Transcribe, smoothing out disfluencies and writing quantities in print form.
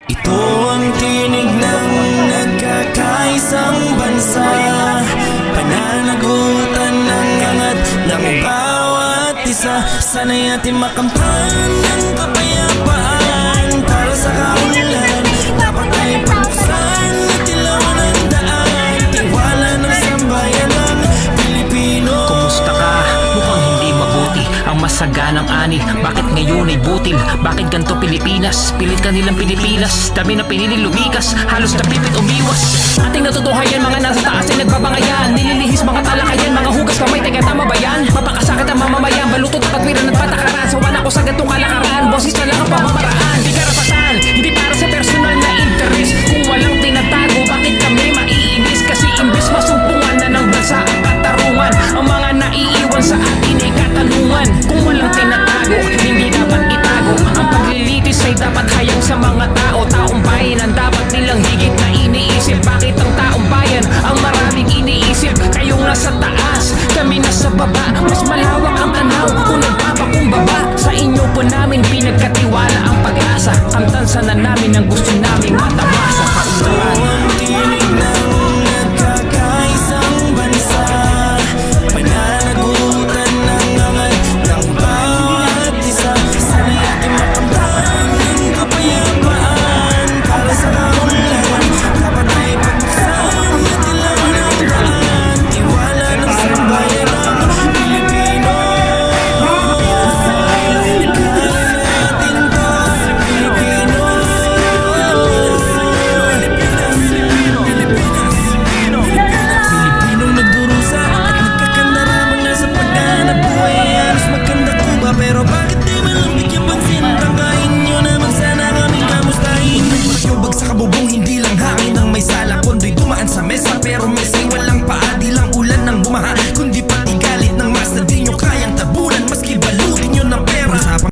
Ito ang tinig ng nagkakaisang bansa, pananagutan ng angat ng bawat isa. Sana'y ating makamtan ng kapayapaan para sa kaunlaran. Dapat ay pagpusan at ilawan ang daan, tiwala ng sambayanang Pilipino. Kumusta ka? Mukhang hindi mabuti ang masaganang ani. Bakit ngayon ay butil? Bakit ganito Pilipinas? Pilit ka nilang Pilipinas, dami na pinili lumikas, halos napipit umiwas. Ating natutuhayan, mga nasa taas ay nagbabangayan, nililihis mga talakayan, mga hugas kamay, teka tama ba yan? Mapakasakit ang mamamayan, balutot at katwiran at patakaran. Sawan ako sa gantong kalakaran, boses na lang ang pamamaraan. Di karapatan, hindi para sa personal na interes. Kung walang tinatago, bakit kami maiinis? Kasi imbes masumpungan na ng bansa at katarungan, ang mga naiiwan sa atin ay katanungan. Kung walang tinatago, hindi dapat itago. Ang paglilitis ay dapat hayag sa mga tao. Taong bayan ang dapat nilang higit na iniisip. Bakit ang taong bayan ang maraming iniisip? Kayong nasa taas, kami nasa baba. Mas malawak ang tanaw kung nagpapakumbaba. Sa inyo po namin pinagkatiwala ang pag-asa. Kamtansa na namin ang gusto naming matamasa. Kaunlaran